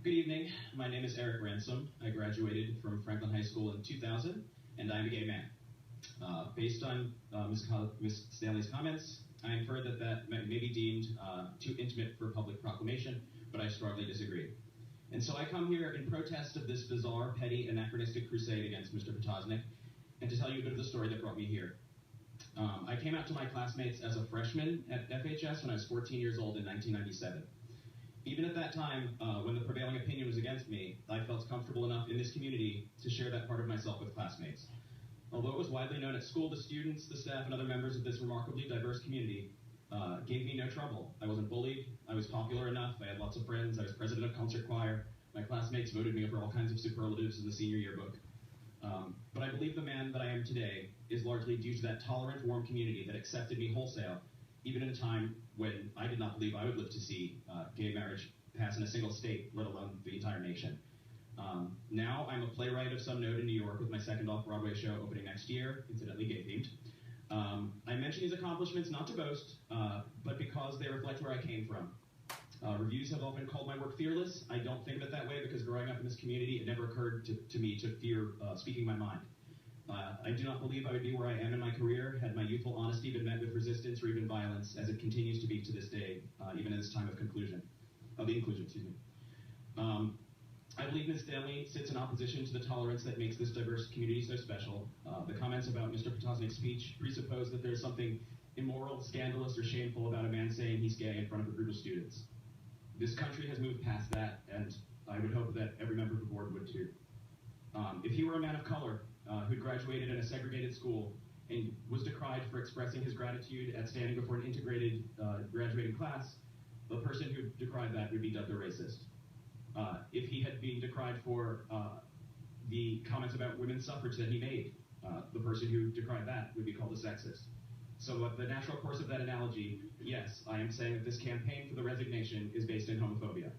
Good evening. My name is Erik Ransom. I graduated from Franklin High School in 2000, and I'm a gay man. Based on Ms. Stanley's comments, I infer that may be deemed too intimate for public proclamation, but I strongly disagree. And so I come here in protest of this bizarre, petty, anachronistic crusade against Mr. Potosnak, and to tell you a bit of the story that brought me here. I came out to my classmates as a freshman at FHS when I was 14 years old in 1997. Even at that time, when the prevailing opinion was against me, I felt comfortable enough in this community to share that part of myself with classmates. Although it was widely known at school, the students, the staff, and other members of this remarkably diverse community gave me no trouble. I wasn't bullied. I was popular enough. I had lots of friends. I was president of concert choir. My classmates voted me over all kinds of superlatives in the senior yearbook. But I believe the man that I am today is largely due to that tolerant, warm community that accepted me wholesale, even in a time when I did not believe I would live to see gay marriage pass in a single state, let alone the entire nation. Now I'm a playwright of some note in New York with my second off-Broadway show opening next year, incidentally gay-themed. I mention these accomplishments not to boast, but because they reflect where I came from. Reviews have often called my work fearless. I don't think of it that way because growing up in this community, it never occurred to me to fear speaking my mind. I do not believe I would be where I am in my career had my youthful honesty been met with resistance or even violence, as it continues to be to this day, even in this time of inclusion. I believe Ms. Stanley sits in opposition to the tolerance that makes this diverse community so special. The comments about Mr. Potosnak's speech presuppose that there's something immoral, scandalous, or shameful about a man saying he's gay in front of a group of students. This country has moved past that, and I would hope that every member of the board would too. If he were a man of color who graduated in a segregated school and was decried for expressing his gratitude at standing before an integrated graduating class, the person who decried that would be dubbed a racist. If he had been decried for the comments about women's suffrage that he made, the person who decried that would be called a sexist. So the natural course of that analogy, yes, I am saying that this campaign for the resignation is based in homophobia.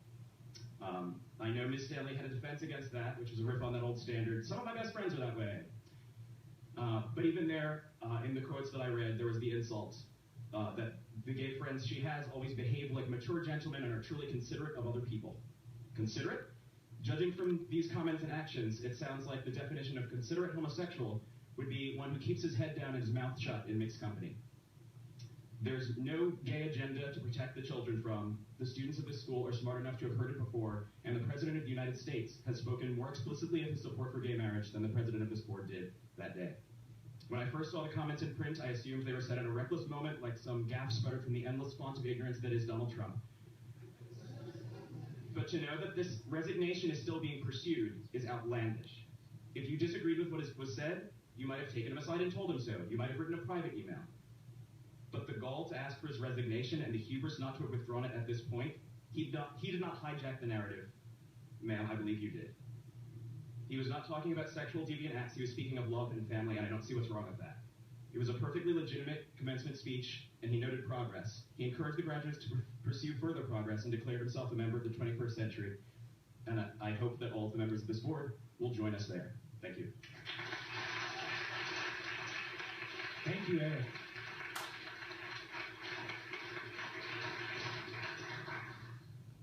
I know Ms. Stanley had a defense against that, which was a riff on that old standard. Some of my best friends are that way. But even there, in the quotes that I read, there was the insult that the gay friends she has always behave like mature gentlemen and are truly considerate of other people. Considerate? Judging from these comments and actions, it sounds like the definition of considerate homosexual would be one who keeps his head down and his mouth shut in mixed company. There's no gay agenda to protect the children from. The students of this school are smart enough to have heard it before, and the President of the United States has spoken more explicitly of his support for gay marriage than the President of this board did that day. When I first saw the comments in print, I assumed they were said in a reckless moment, like some gaffe sputtered from the endless font of ignorance that is Donald Trump. But to know that this resignation is still being pursued is outlandish. If you disagreed with what was said, you might have taken him aside and told him so. You might have written a private email. But the gall to ask for his resignation and the hubris not to have withdrawn it at this point, he did not hijack the narrative. Ma'am, I believe you did. He was not talking about sexual deviant acts. He was speaking of love and family, and I don't see what's wrong with that. It was a perfectly legitimate commencement speech, and he noted progress. He encouraged the graduates to pursue further progress and declared himself a member of the 21st century. And I hope that all of the members of this board will join us there. Thank you. Thank you, Erik.